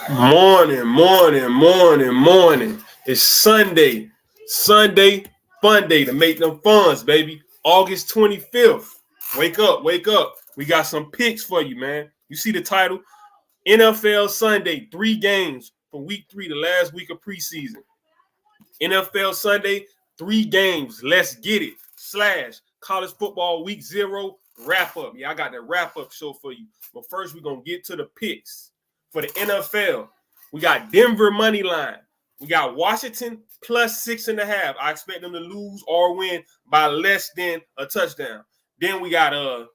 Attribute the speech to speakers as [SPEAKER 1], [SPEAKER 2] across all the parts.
[SPEAKER 1] Morning. It's Sunday. Sunday, fun day to make them funds, baby. August 25th. Wake up. We got some picks for you, man. You see the title? NFL Sunday, 3 games for week 3, the last week of preseason. NFL Sunday, 3 games. Let's get it. / college football week 0 wrap up. Yeah, I got the wrap up show for you. But first, we're going to get to the picks. For the NFL, we got Denver money line. We got Washington plus 6.5. I expect them to lose or win by less than a touchdown. Then we got I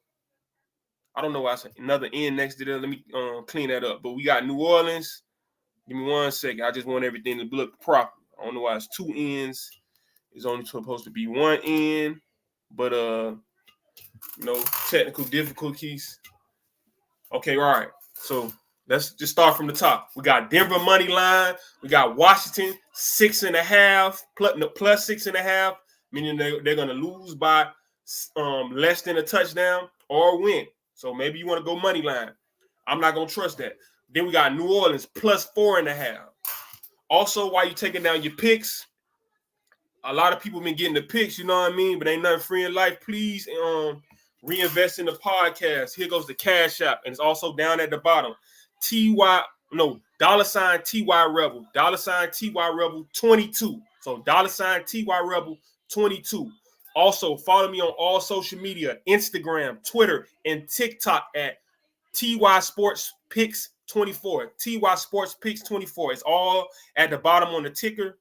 [SPEAKER 1] don't know why I said another N next to that. Let me clean that up. But we got New Orleans. Give me 1 second. I just want everything to look proper. I don't know why it's 2 N's. It's only supposed to be 1 N. But technical difficulties. Okay, all right. So let's just start from the top. We got Denver money line. We got Washington 6.5 plus 6.5, meaning they're going to lose by less than a touchdown or win. So maybe you want to go money line. I'm not going to trust that. Then we got New Orleans plus 4.5. Also, while you're taking down your picks, a lot of people been getting the picks, you know what I mean? But ain't nothing free in life. Please reinvest in the podcast. Here goes the Cash App, and it's also down at the bottom. $TY Rebel, $TY Rebel 22. So $TY Rebel 22. Also, follow me on all social media, Instagram, Twitter, and TikTok at TY Sports Picks 24. TY Sports Picks 24. It's all at the bottom on the ticker.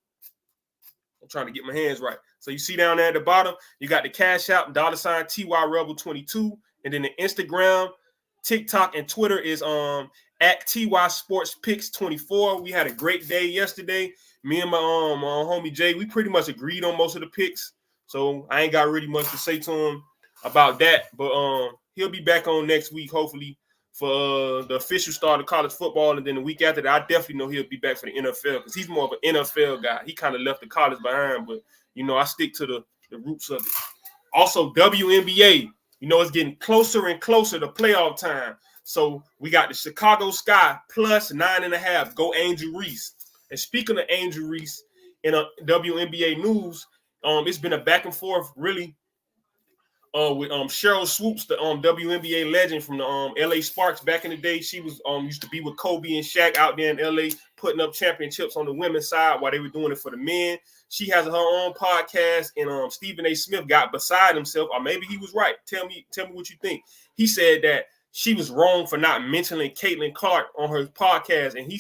[SPEAKER 1] I'm trying to get my hands right. So you see down there at the bottom, you got the Cash App, $TY Rebel 22. And then the Instagram, TikTok, and Twitter is at TY Sports Picks 24. We had a great day yesterday. Me and my homie Jay, we pretty much agreed on most of the picks. So I ain't got really much to say to him about that. But he'll be back on next week, hopefully, for the official start of college football. And then the week after that, I definitely know he'll be back for the NFL because he's more of an NFL guy. He kind of left the college behind, but, I stick to the roots of it. Also, WNBA, it's getting closer and closer to playoff time. So we got the Chicago Sky plus 9.5. Go Angel Reese. And speaking of Angel Reese, in WNBA news, it's been a back and forth, really, with Cheryl Swoops, the WNBA legend from the LA Sparks back in the day. She was used to be with Kobe and Shaq out there in LA, putting up championships on the women's side while they were doing it for the men. She has her own podcast, and Stephen A. Smith got beside himself, or maybe he was right. Tell me what you think. He said that she was wrong for not mentioning Caitlin Clark on her podcast, and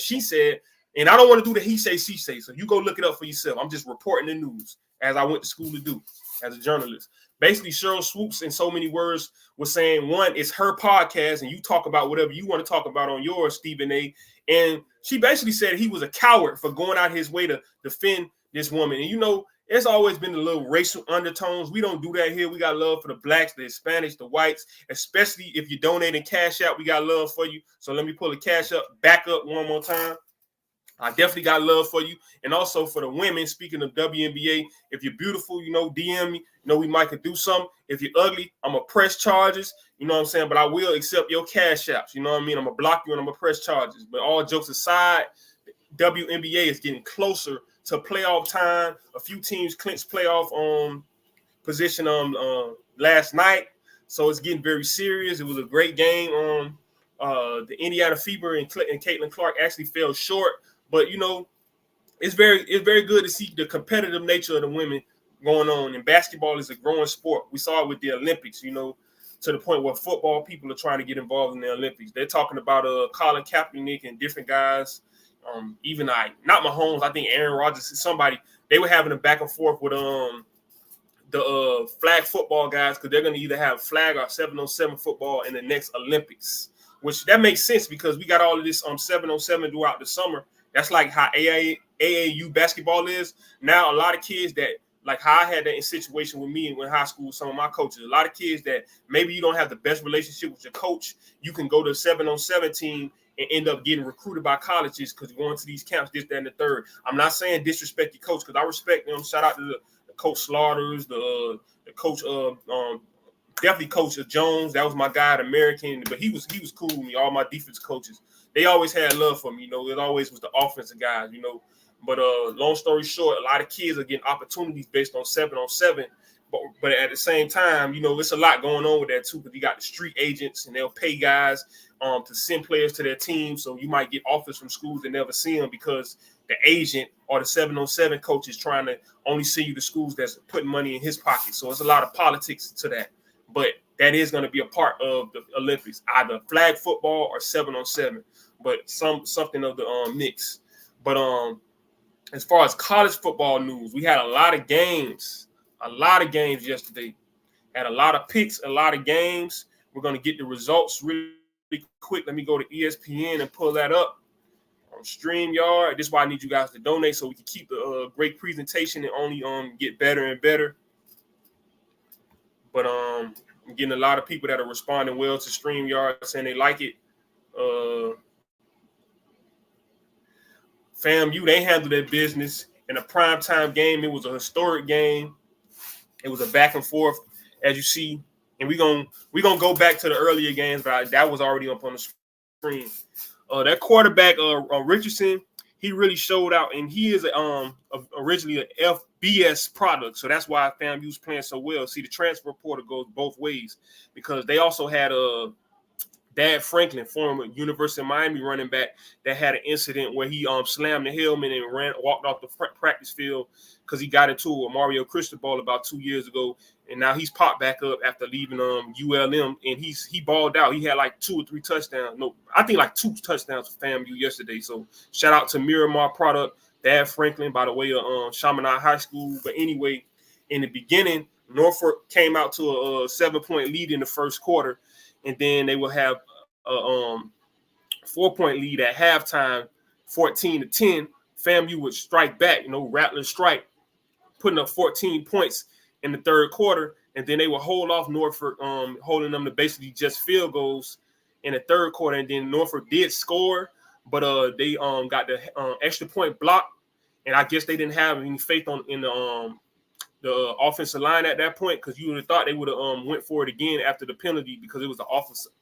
[SPEAKER 1] she said, and I don't want to do the he say, she say, so you go look it up for yourself. I'm just reporting the news as I went to school to do as a journalist. Basically, Cheryl Swoops, in so many words, was saying, one, it's her podcast, and you talk about whatever you want to talk about on yours, Stephen A. And she basically said he was a coward for going out his way to defend this woman. And, it's always been a little racial undertones. We don't do that here. We got love for the blacks, the Hispanics, the whites, especially if you donate in Cash App. We got love for you. So let me pull the Cash App back up one more time. I definitely got love for you. And also for the women, speaking of WNBA, if you're beautiful, DM me. We might could do something. If you're ugly, I'm going to press charges. You know what I'm saying? But I will accept your Cash Apps. You know what I mean? I'm going to block you and I'm going to press charges. But all jokes aside, WNBA is getting closer to playoff time. A few teams clinched playoff position last night. So it's getting very serious. It was a great game. The Indiana Fever and Caitlin Clark actually fell short. But, it's very good to see the competitive nature of the women going on. And basketball is a growing sport. We saw it with the Olympics, to the point where football people are trying to get involved in the Olympics. They're talking about Colin Kaepernick and different guys. Even not Mahomes, I think Aaron Rodgers, somebody, they were having a back and forth with the flag football guys because they're going to either have flag or 7-on-7 football in the next Olympics, which that makes sense because we got all of this 7-on-7 throughout the summer. That's like how AAU basketball is. Now, a lot of kids that, like how I had that in situation with me in high school, some of my coaches, a lot of kids that maybe you don't have the best relationship with your coach, you can go to a 7-on-7 team and end up getting recruited by colleges because you're going to these camps, this, that, and the third. I'm not saying disrespect your coach because I respect them. Shout out to the Coach Slaughters, the coach definitely Coach Jones. That was my guy at American, but he was cool with me. All my defense coaches, they always had love for me. You know, it always was the offensive guys. You know, but long story short, a lot of kids are getting opportunities based on 7-on-7. But at the same time, you know, there's a lot going on with that too, because you got the street agents and they'll pay guys to send players to their team. So you might get offers from schools that never see them because the agent or the 7-on-7 coach is trying to only send you to schools that's putting money in his pocket. So there's a lot of politics to that. But that is going to be a part of the Olympics, either flag football or 7-on-7, but something of the mix. But as far as college football news, we had a lot of games yesterday. Had a lot of picks, a lot of games. We're going to get the results really quick. Let me go to ESPN and pull that up on StreamYard. This is why I need you guys to donate so we can keep the great presentation and only get better and better. But I'm getting a lot of people that are responding well to StreamYard, saying they like it. FAMU, they handled their business in a primetime game. It was a historic game. It was a back and forth, as you see. And we're gonna go back to the earlier games, but that was already up on the screen. That quarterback, Richardson, he really showed out, and he is originally an FBS product, so that's why FAMU's playing so well. See, the transfer portal goes both ways because they also had Dad Franklin, former University of Miami running back, that had an incident where he slammed the helmet and walked off the practice field because he got into it with Mario Cristobal about 2 years ago, and now he's popped back up after leaving ULM, and he balled out. He had like 2 or 3 touchdowns. No, I think like 2 touchdowns for FAMU yesterday. So shout out to Miramar product, Dad Franklin, by the way, of Chaminade High School. But anyway, in the beginning, Norfolk came out to a 7-point lead in the first quarter, and then they will have a 4-point lead at halftime, 14-10. FAMU would strike back, Rattler strike, putting up 14 points in the third quarter, and then they would hold off Norfolk, holding them to basically just field goals in the third quarter. And then Norfolk did score, but they got the extra point blocked, and I guess they didn't have any faith in the offensive line at that point, because you would have thought they would have went for it again after the penalty, because it was an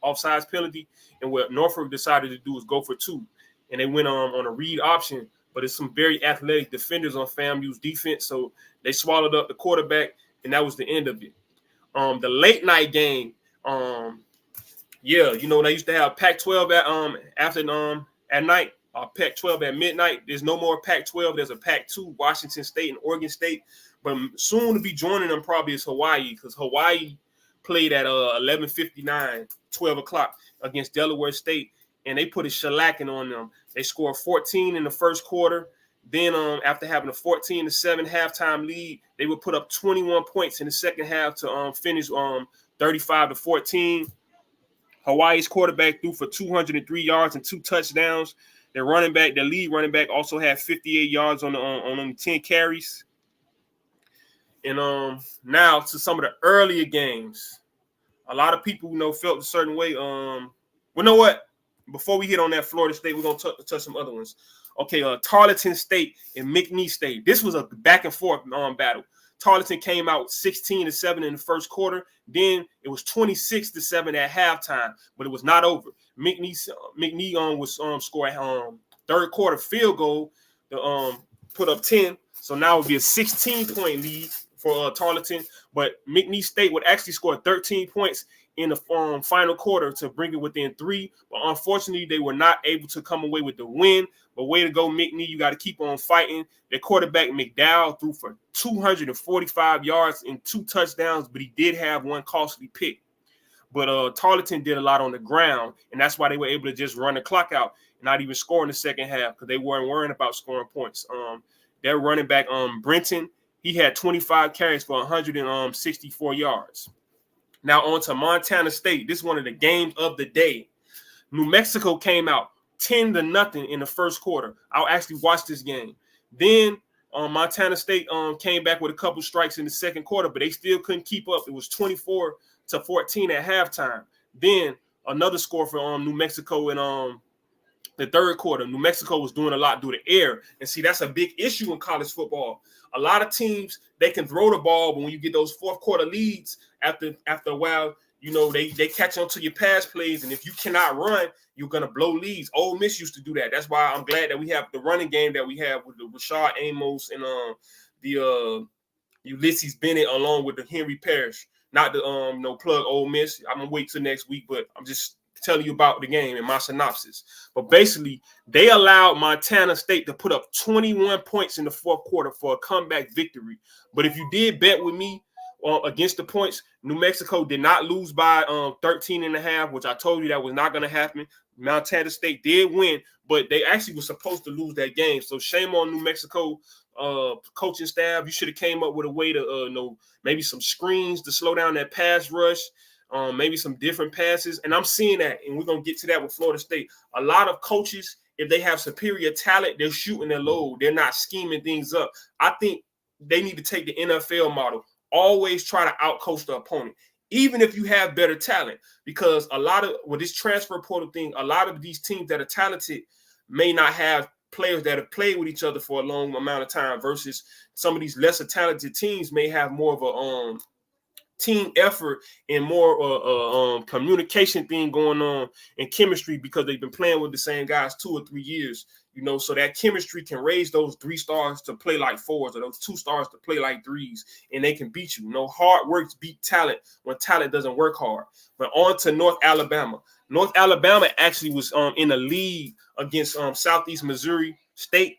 [SPEAKER 1] offsides penalty. And what Norfolk decided to do was go for 2, and they went on a read option. But it's some very athletic defenders on FAMU's defense, so they swallowed up the quarterback, and that was the end of it. The late night game, they used to have Pac-12 at night. Pac-12 at midnight. There's no more Pac-12. There's a Pac-2, Washington State and Oregon State. But soon to be joining them probably is Hawaii, because Hawaii played at 11:59, 12 o'clock against Delaware State, and they put a shellacking on them. They scored 14 in the first quarter. Then after having a 14-7 halftime lead, they would put up 21 points in the second half to finish 35-14. Hawaii's quarterback threw for 203 yards and 2 touchdowns. Their lead running back, also had 58 yards on 10 carries. And now to some of the earlier games. A lot of people, felt a certain way. Well, you know what? Before we hit on that Florida State, we're going to touch some other ones. Okay, Tarleton State and McNeese State. This was a back and forth battle. Tarleton came out 16-7 in the first quarter. Then it was 26-7 at halftime, but it was not over. McNeese was scoring third quarter field goal to put up 10. So now it would be a 16-point lead for Tarleton. But McNeese State would actually score 13 points in the final quarter to bring it within 3. But unfortunately, they were not able to come away with the win. But way to go, McNeese. You got to keep on fighting. Their quarterback, McDowell, threw for 245 yards and 2 touchdowns, but he did have 1 costly pick. But Tarleton did a lot on the ground, and that's why they were able to just run the clock out and not even score in the second half, because they weren't worrying about scoring points. Their running back, Brenton, he had 25 carries for 164 yards. Now on to Montana State. This is one of the games of the day. New Mexico came out 10-0 in the first quarter. I'll actually watch this game. Then Montana State came back with a couple strikes in the second quarter, but they still couldn't keep up. It was 24-14 at halftime. Then another score for New Mexico, and the third quarter, New Mexico was doing a lot through the air. And see, that's a big issue in college football. A lot of teams, they can throw the ball, but when you get those fourth quarter leads, after a while, you know, they catch on to your pass plays. And if you cannot run, you're going to blow leads. Ole Miss used to do that. That's why I'm glad that we have the running game that we have with the Rashad Amos and the Ulysses Bennett along with the Henry Parrish. Not the no plug Ole Miss. I'm going to wait till next week, but I'm just telling you about the game and my synopsis. But basically, they allowed Montana State to put up 21 points in the fourth quarter for a comeback victory. But if you did bet with me against the points, New Mexico did not lose by 13.5, which I told you that was not going to happen. Montana State did win, but they actually were supposed to lose that game. So shame on New Mexico coaching staff. You should have came up with a way to maybe some screens to slow down that pass rush. Maybe some different passes. And I'm seeing that, and we're going to get to that with Florida State. A lot of coaches, if they have superior talent, they're shooting their load. They're not scheming things up. I think they need to take the NFL model. Always try to outcoach the opponent, even if you have better talent. Because a lot of, with this transfer portal thing, a lot of these teams that are talented may not have players that have played with each other for a long amount of time versus some of these lesser talented teams may have more of a team effort and more communication thing going on and chemistry because they've been playing with the same guys 2 or 3 years, you know, so that chemistry can raise those 3 stars to play like 4s or those 2 stars to play like 3s, and they can beat you. You know, hard work beat talent when talent doesn't work hard. But on to North Alabama. North Alabama actually was in a lead against Southeast Missouri State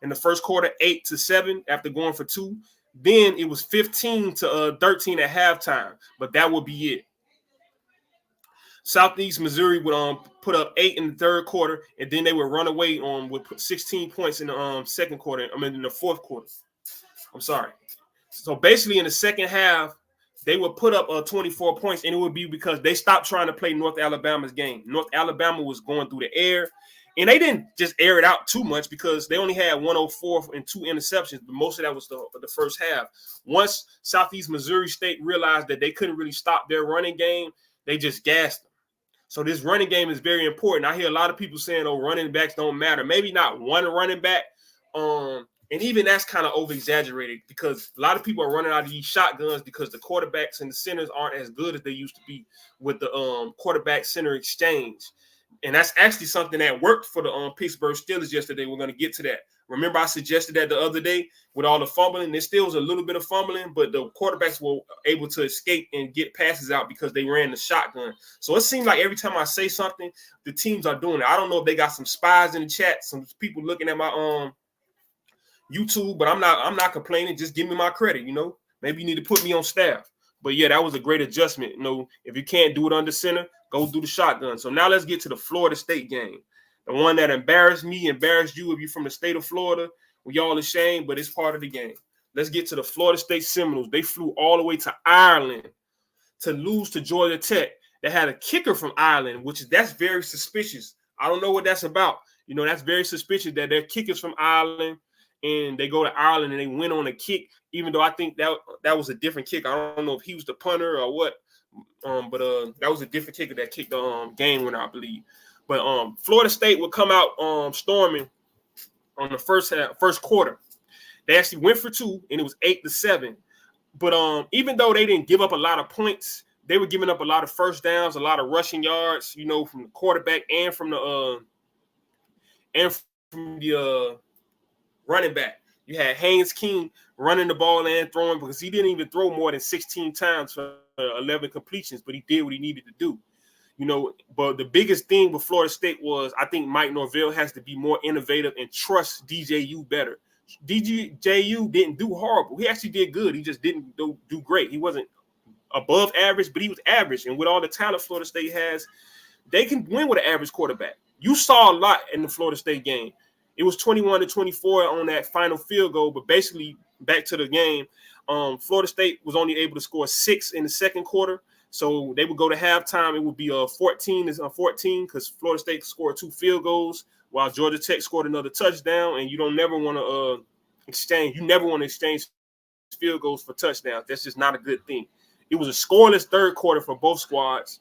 [SPEAKER 1] in the first quarter, 8-7 after going for 2. Then it was 15-13 at halftime, but that would be it. Southeast Missouri would put up 8 in the third quarter, and then they would run away with 16 points in the second quarter. In the fourth quarter. I'm sorry. So basically, in the second half, they would put up 24 points, and it would be because they stopped trying to play North Alabama's game. North Alabama was going through the air. And they didn't just air it out too much because they only had 104 and 2 interceptions, but most of that was the first half. Once Southeast Missouri State realized that they couldn't really stop their running game, they just gassed them. So this running game is very important. I hear a lot of people saying, oh, running backs don't matter. Maybe not one running back. And even that's kind of over-exaggerated because a lot of people are running out of these shotguns because the quarterbacks and the centers aren't as good as they used to be with the quarterback-center exchange. And that's actually something that worked for the Pittsburgh Steelers yesterday. We're going to get to that. Remember, I suggested that the other day with all the fumbling. There still was a little bit of fumbling, but the quarterbacks were able to escape and get passes out because they ran the shotgun. So it seems like every time I say something, the teams are doing it. I don't know if they got some spies in the chat, some people looking at my YouTube, but I'm not complaining. Just give me my credit, you know. Maybe you need to put me on staff. But yeah, that was a great adjustment. You know, if you can't do it under center, go do the shotgun. So now let's get to the Florida State game. The one that embarrassed me, embarrassed you if you're from the state of Florida. We all ashamed, but it's part of the game. Let's get to the Florida State Seminoles. They flew all the way to Ireland to lose to Georgia Tech. They had a kicker from Ireland, that's very suspicious. I don't know what that's about. You know, that's very suspicious that their kickers from Ireland and they go to Ireland and they win on a kick, even though I think that was a different kick. I don't know if he was the punter or what, but that was a different kicker that kicked the game winner, I believe. But Florida State would come out storming on the first quarter. They actually went for 2, and it was 8-7. But even though they didn't give up a lot of points, they were giving up a lot of first downs, a lot of rushing yards, you know, from the quarterback and from the running back. You had Haynes King running the ball and throwing because he didn't even throw more than 16 times for 11 completions, but he did what he needed to do. You know, but the biggest thing with Florida State was I think Mike Norvell has to be more innovative and trust DJU better. DJU didn't do horrible. He actually did good. He just didn't do great. He wasn't above average, but he was average. And with all the talent Florida State has, they can win with an average quarterback. You saw a lot in the Florida State game. It was 21-24 on that final field goal, but basically back to the game, Florida State was only able to score 6 in the second quarter. So they would go to halftime. It would be 14-14 because Florida State scored 2 field goals while Georgia Tech scored another touchdown. And you don't never want to exchange. You never want to exchange field goals for touchdowns. That's just not a good thing. It was a scoreless third quarter for both squads.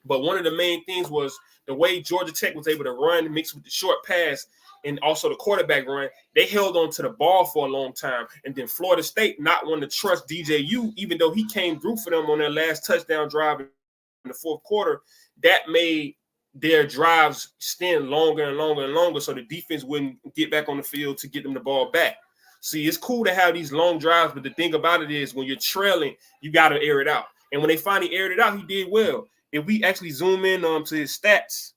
[SPEAKER 1] But one of the main things was the way Georgia Tech was able to run mixed with the short pass and also the quarterback run. They held on to the ball for a long time. And then Florida State not wanting to trust DJU, even though he came through for them on their last touchdown drive in the fourth quarter. That made their drives extend longer and longer and longer so the defense wouldn't get back on the field to get them the ball back. See, it's cool to have these long drives, but the thing about it is when you're trailing, you got to air it out. And when they finally aired it out, he did well. If we actually zoom in to his stats,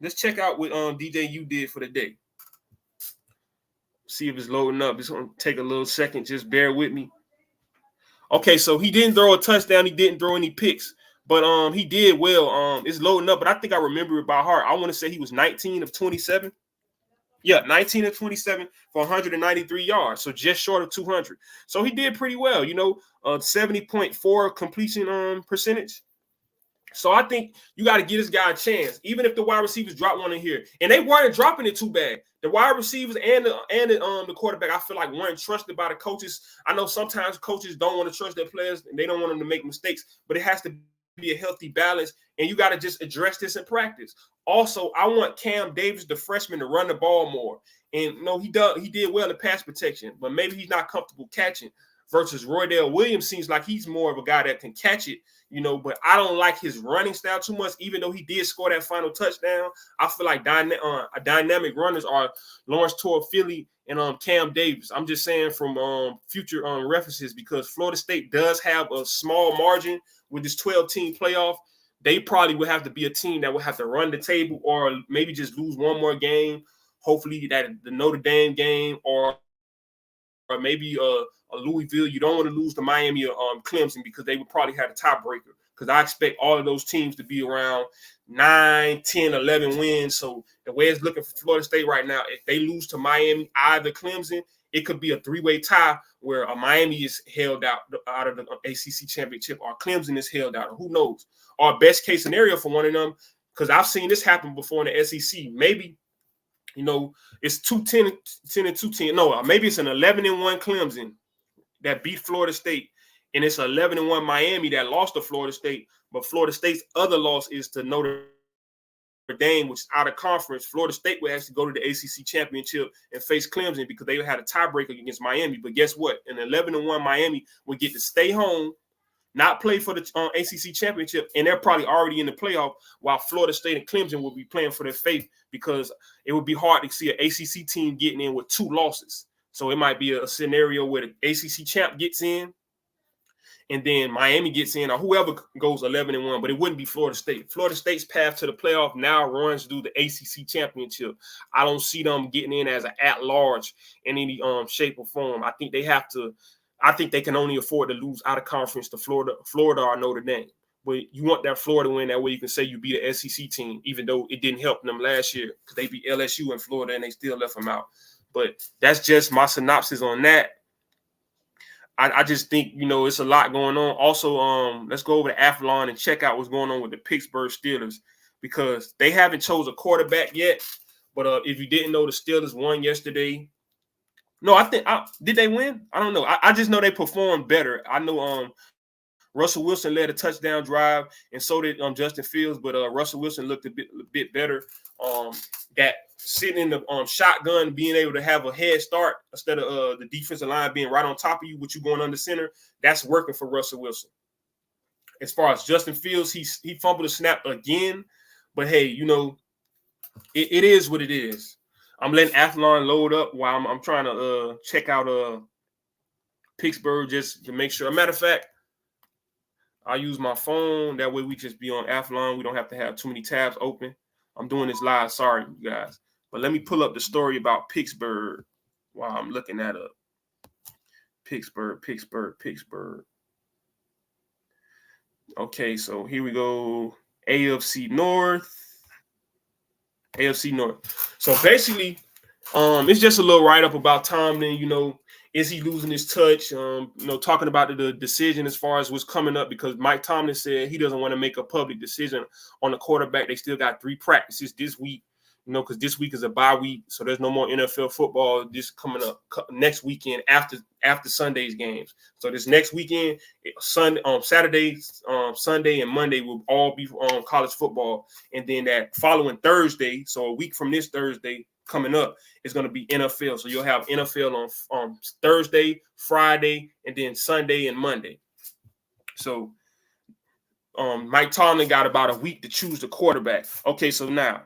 [SPEAKER 1] let's check out what DJU did for the day. See if it's loading up. It's going to take a little second. Just bear with me. Okay, so he didn't throw a touchdown. He didn't throw any picks, but he did well. It's loading up, but I think I remember it by heart. I want to say he was 19 of 27. Yeah, 19 of 27 for 193 yards, so just short of 200. So he did pretty well, 70.4 completion percentage. So I think you got to give this guy a chance, even if the wide receivers drop one in here, and they weren't dropping it too bad. The wide receivers and the quarterback, I feel like weren't trusted by the coaches. I know sometimes coaches don't want to trust their players and they don't want them to make mistakes, but it has to be a healthy balance, and you got to just address this in practice. Also, I want Cam Davis, the freshman, to run the ball more. And he did well in pass protection, but maybe he's not comfortable catching. Versus Roydell Williams seems like he's more of a guy that can catch it, but I don't like his running style too much, even though he did score that final touchdown. I feel like dynamic runners are Lawrence Toafili and Cam Davis. I'm just saying from future references, because Florida State does have a small margin with this 12-team playoff. They probably would have to be a team that would have to run the table or maybe just lose one more game. Hopefully that the Notre Dame game or maybe a Louisville. You don't want to lose to Miami or Clemson because they would probably have a tiebreaker, because I expect all of those teams to be around 9, 10, 11 wins. So the way it's looking for Florida State right now, if they lose to Miami, either Clemson, it could be a three-way tie where Miami is held out of the ACC championship or Clemson is held out. Who knows? Or best case scenario for one of them, because I've seen this happen before in the SEC. Maybe, it's 2-10 and 2-10. No, maybe it's an 11-1 Clemson that beat Florida State, and it's 11-1 Miami that lost to Florida State. But Florida State's other loss is to Notre Dame, which is out of conference. Florida State would actually go to the ACC championship and face Clemson because they had a tiebreaker against Miami. But guess what? An 11-1 Miami would get to stay home, not play for the ACC championship, and they're probably already in the playoff, while Florida State and Clemson will be playing for their fate, because it would be hard to see an ACC team getting in with 2 losses. So it might be a scenario where the ACC champ gets in and then Miami gets in, or whoever goes 11-1, but it wouldn't be Florida State. Florida State's path to the playoff now runs through the ACC championship. I don't see them getting in as an at-large in any shape or form. I think they can only afford to lose out of conference to Florida or Notre Dame. But you want that Florida win, that way you can say you beat an SEC team, even though it didn't help them last year because they beat LSU in Florida and they still left them out. But that's just my synopsis on that. I just think, it's a lot going on. Also, let's go over to Athlon and check out what's going on with the Pittsburgh Steelers, because they haven't chose a quarterback yet. But if you didn't know, the Steelers won yesterday. No, did they win? I don't know. I just know they performed better. I know Russell Wilson led a touchdown drive, and so did Justin Fields. But Russell Wilson looked a bit better. That sitting in the shotgun, being able to have a head start instead of the defensive line being right on top of you with you going under center, that's working for Russell Wilson. As far as Justin Fields, he fumbled a snap again. But, hey, it is what it is. I'm letting Athlon load up while I'm trying to check out Pittsburgh just to make sure. As a matter of fact, I use my phone. That way we just be on Athlon. We don't have to have too many tabs open. I'm doing this live. Sorry, you guys. But let me pull up the story about Pittsburgh while I'm looking that up. Pittsburgh. Okay, so here we go. AFC North. So basically, it's just a little write-up about Tomlin. Is he losing his touch? Talking about the decision as far as what's coming up, because Mike Tomlin said he doesn't want to make a public decision on the quarterback. They still got 3 practices this week. because this week is a bye week, so there's no more NFL football this coming up next weekend after Sunday's games. So this next weekend, Saturday, Sunday, and Monday will all be college football, and then that following Thursday, so a week from this Thursday coming up, is going to be NFL. So you'll have NFL on Thursday, Friday, and then Sunday and Monday. So Mike Tomlin got about a week to choose the quarterback. Okay, so now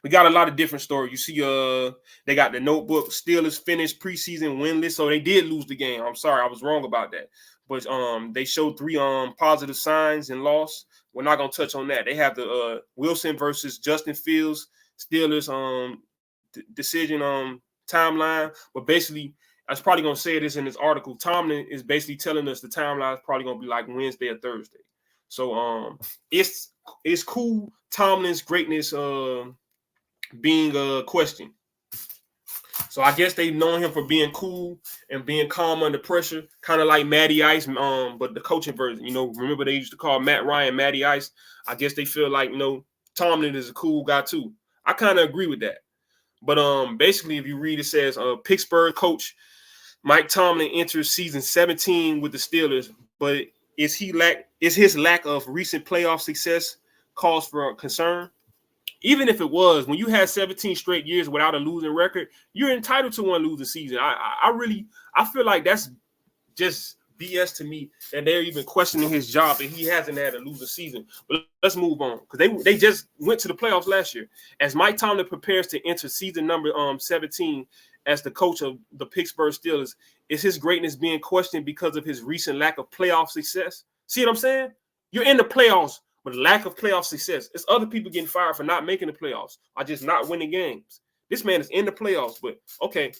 [SPEAKER 1] we got a lot of different stories. You see, they got the notebook. Steelers finished preseason winless, so they did lose the game. I'm sorry, I was wrong about that. But they showed 3 positive signs and loss. We're not gonna touch on that. They have the Wilson versus Justin Fields Steelers decision timeline. But basically, I was probably gonna say this in this article. Tomlin is basically telling us the timeline is probably gonna be like Wednesday or Thursday. So it's cool. Tomlin's greatness being questioned. So I guess they've known him for being cool and being calm under pressure, kind of like Matty Ice, but the coaching version. Remember they used to call Matt Ryan Matty Ice? I guess they feel like, Tomlin is a cool guy too. I kind of agree with that. But basically, if you read, it says Pittsburgh coach Mike Tomlin enters season 17 with the Steelers, but is his lack of recent playoff success cause for concern? Even if it was, when you had 17 straight years without a losing record, you're entitled to one losing season. I feel like that's just BS to me that they're even questioning his job and he hasn't had a losing season. But let's move on, because they just went to the playoffs last year. As Mike Tomlin prepares to enter season number 17 as the coach of the Pittsburgh Steelers, is his greatness being questioned because of his recent lack of playoff success? See what I'm saying? You're in the playoffs, but lack of playoff success. It's other people getting fired for not making the playoffs or just not winning games. This man is in the playoffs, but okay.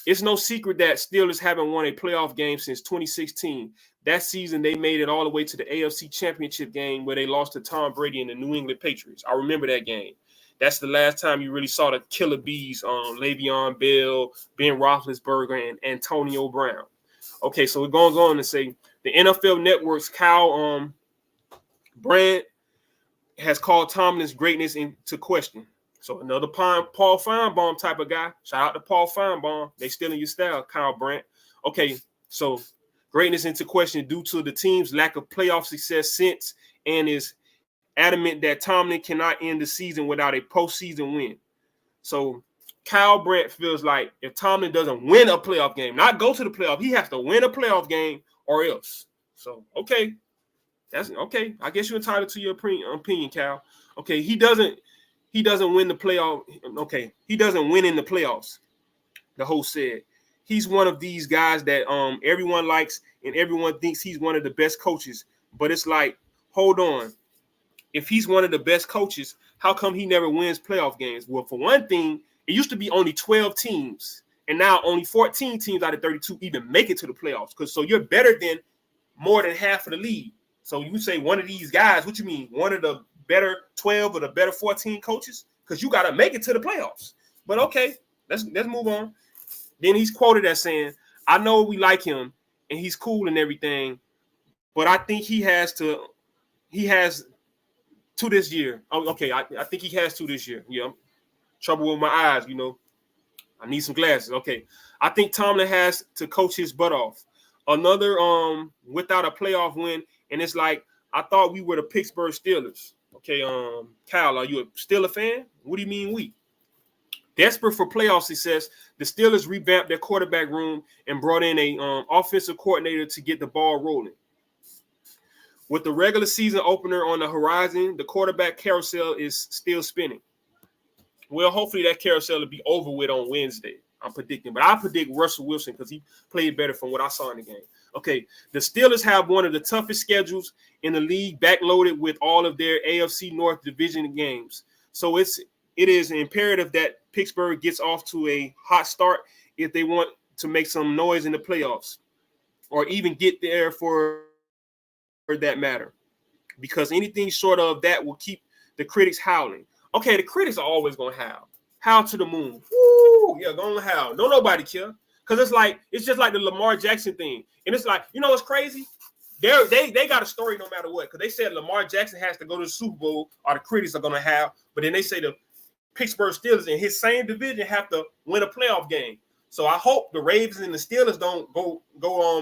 [SPEAKER 1] It's no secret that Steelers haven't won a playoff game since 2016. That season, they made it all the way to the AFC Championship game where they lost to Tom Brady and the New England Patriots. I remember that game. That's the last time you really saw the killer bees on Le'Veon Bell, Ben Roethlisberger, and Antonio Brown. Okay, so it goes on to say the NFL Network's Kyle Brandt has called Tomlin's greatness into question. So another Paul Feinbaum type of guy. Shout out to Paul Feinbaum. They stealing your style, Kyle Brandt. Okay, so greatness into question due to the team's lack of playoff success since, and is adamant that Tomlin cannot end the season without a postseason win. So Kyle Brandt feels like if Tomlin doesn't win a playoff game, not go to the playoff, he has to win a playoff game or else. So, okay. That's okay. I guess you're entitled to your opinion, Cal. Okay, he doesn't win the playoff. Okay, he doesn't win in the playoffs. The host said he's one of these guys that everyone likes and everyone thinks he's one of the best coaches. But it's like, hold on. If he's one of the best coaches, how come he never wins playoff games? Well, for one thing, it used to be only 12 teams, and now only 14 teams out of 32 even make it to the playoffs. So you're better than more than half of the league. So you say one of these guys, what you mean? One of the better 12 or the better 14 coaches? Because you got to make it to the playoffs. But okay, let's move on. Then he's quoted as saying, I know we like him and he's cool and everything, but I think he has to this year. Oh, okay, I think he has to this year. Yeah, trouble with my eyes, I need some glasses. Okay, I think Tomlin has to coach his butt off. Another without a playoff win, and it's like, I thought we were the Pittsburgh Steelers. Okay, Kyle, are you still a fan? What do you mean we? Desperate for playoff success, the Steelers revamped their quarterback room and brought in a offensive coordinator to get the ball rolling. With the regular season opener on the horizon, the quarterback carousel is still spinning. Well, hopefully that carousel will be over with on Wednesday, I'm predicting. But I predict Russell Wilson because he played better from what I saw in the game. Okay, the Steelers have one of the toughest schedules in the league, backloaded with all of their AFC North division games. So it is imperative that Pittsburgh gets off to a hot start if they want to make some noise in the playoffs or even get there for that matter, because anything short of that will keep the critics howling. Okay, the critics are always going to howl to the moon. Woo, yeah, going to howl. Don't nobody care, because it's just like the Lamar Jackson thing. And it's like, what's crazy? They got a story no matter what, because they said Lamar Jackson has to go to the Super Bowl or the critics are going to howl, but then they say Pittsburgh Steelers in his same division have to win a playoff game. So I hope the Ravens and the Steelers don't go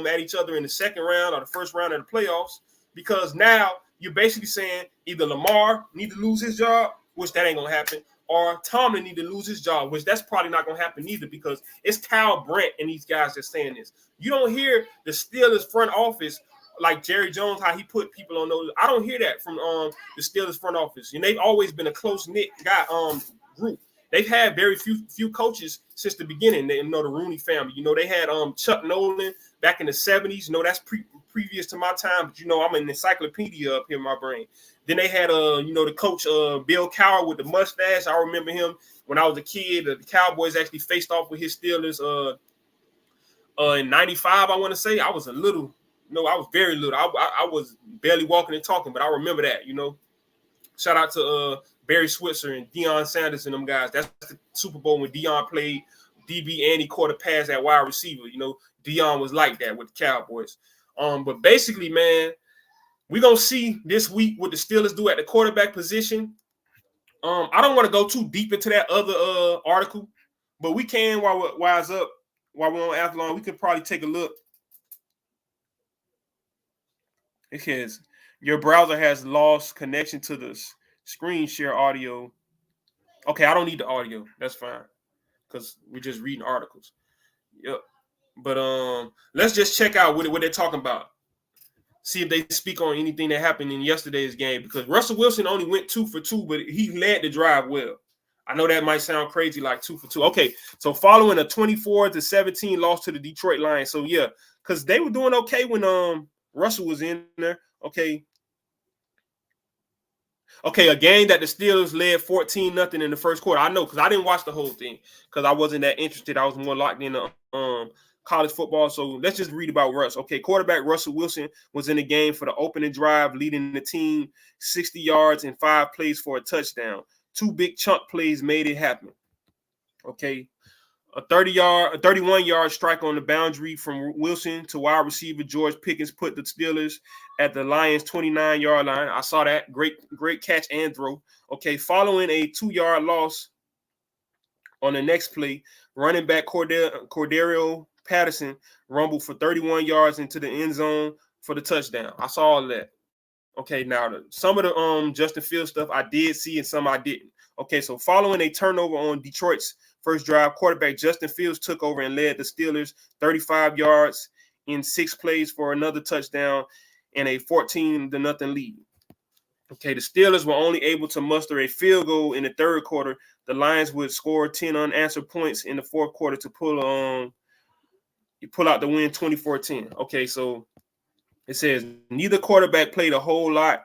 [SPEAKER 1] at each other in the second round or the first round of the playoffs, because now you're basically saying either Lamar need to lose his job, which that ain't gonna happen, or Tomlin need to lose his job, which that's probably not gonna happen either, because it's Kyle Brandt and these guys that's saying this. You don't hear the Steelers front office like Jerry Jones, how he put people on those. I don't hear that from the Steelers front office, and they've always been a close knit group. They've had very few coaches since the beginning. They, the Rooney family. They had Chuck Nolan back in the 70s. That's previous to my time. But I'm an encyclopedia up here in my brain. Then they had the coach Bill Cowher with the mustache. I remember him when I was a kid. The Cowboys actually faced off with his Steelers in '95. I want to say I was a little. I was very little. I was barely walking and talking, but I remember that. Shout out to Barry Switzer and Deion Sanders and them guys. That's the Super Bowl when Deion played DB and he caught a pass at wide receiver. Deion was like that with the Cowboys. But basically, man, we're going to see this week what the Steelers do at the quarterback position. I don't want to go too deep into that other article, but we can while we're on Athlon, we could probably take a look. It says, your browser has lost connection to the screen share audio. Okay, I don't need the audio. That's fine, because we're just reading articles. Yep. But let's just check out what they're talking about. See if they speak on anything that happened in yesterday's game, because Russell Wilson only went 2 for 2, but he led the drive well. I know that might sound crazy, like 2 for 2. Okay, so following a 24-17 loss to the Detroit Lions. So yeah, because they were doing okay when Russell was in there. Okay, a game that the Steelers led 14-0 in the first quarter. I know, because I didn't watch the whole thing because I wasn't that interested. I was more locked in the college football. So let's just read about Russ. Okay, quarterback Russell Wilson was in the game for the opening drive, leading the team 60 yards and 5 plays for a touchdown. 2 big chunk plays made it happen. Okay. A 31-yard strike on the boundary from Wilson to wide receiver George Pickens put the Steelers at the Lions' 29-yard line. I saw that. Great catch and throw. Okay, following a 2-yard loss on the next play, running back Cordero Patterson rumbled for 31 yards into the end zone for the touchdown. I saw all that. Okay, now some of the Justin Fields stuff I did see and some I didn't. Okay, so following a turnover on Detroit's first drive, quarterback Justin Fields took over and led the Steelers 35 yards in 6 plays for another touchdown and a 14-0 lead. Okay, the Steelers were only able to muster a field goal in the third quarter. The Lions would score 10 unanswered points in the fourth quarter to pull out the win 24-10. Okay, so it says neither quarterback played a whole lot,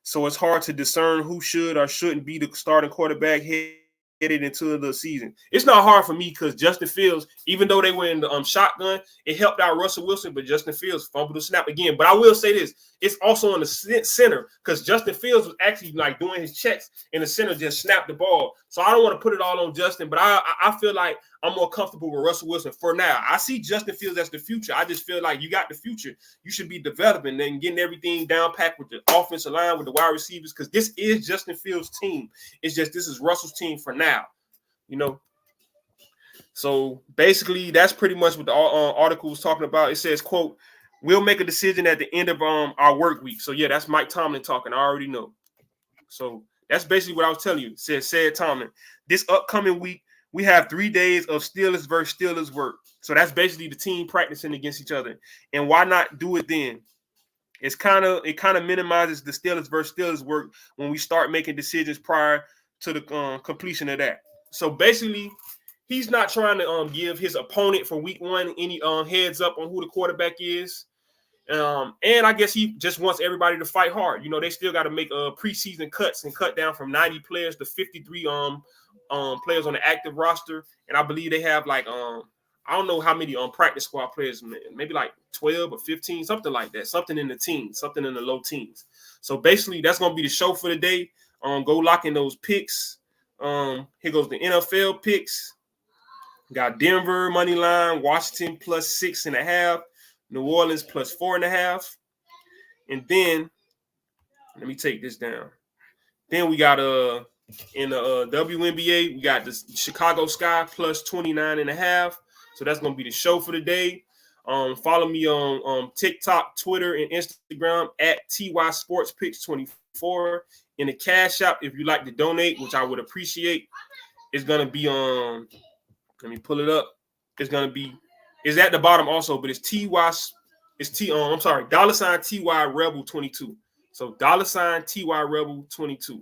[SPEAKER 1] so it's hard to discern who should or shouldn't be the starting quarterback headed into the season. It's not hard for me because Justin Fields, even though they were in the shotgun, it helped out Russell Wilson, but Justin Fields fumbled the snap again. But I will say this, it's also on the center because Justin Fields was actually like doing his checks and the center just snapped the ball. So I don't want to put it all on Justin, but I feel like I'm more comfortable with Russell Wilson for now. I see Justin Fields as the future. I just feel like you got the future. You should be developing and getting everything down packed with the offensive line, with the wide receivers, because this is Justin Fields' team. It's just this is Russell's team for now, So basically, that's pretty much what the article was talking about. It says, quote, we'll make a decision at the end of our work week. So, yeah, that's Mike Tomlin talking. I already know. So that's basically what I was telling you. Said Tomlin. This upcoming week, we have 3 days of Steelers versus Steelers work. So that's basically the team practicing against each other. And why not do it then? It kind of minimizes the Steelers versus Steelers work when we start making decisions prior to the completion of that. So basically, he's not trying to give his opponent for week 1 any heads up on who the quarterback is. And I guess he just wants everybody to fight hard. They still got to make preseason cuts and cut down from 90 players to 53 players on the active roster. And I believe they have like I don't know how many practice squad players, maybe like 12 or 15, something like that. Something in the teens, something in the low teens. So basically, that's going to be the show for the day. Go lock in those picks. Here goes the NFL picks. Got Denver money line, Washington plus 6.5, New Orleans plus 4.5. And then let me take this down. Then we got In the WNBA, we got the Chicago Sky plus 29.5. So that's going to be the show for the day. Follow me on TikTok, Twitter, and Instagram at TY Sports Picks 24. In the Cash App, if you like to donate, which I would appreciate, it's going to be on. Let me pull it up. It's going to be. It's at the bottom also, but it's TY. It's T. I'm sorry. $ TY Rebel 22. So $ TY Rebel 22.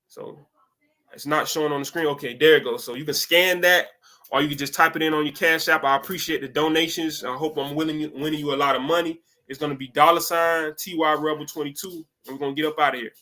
[SPEAKER 1] So it's not showing on the screen. Okay, there it goes. So you can scan that, or you can just type it in on your Cash App. I appreciate the donations. I hope I'm winning you a lot of money. It's going to be $ TY Rebel 22. And we're going to get up out of here.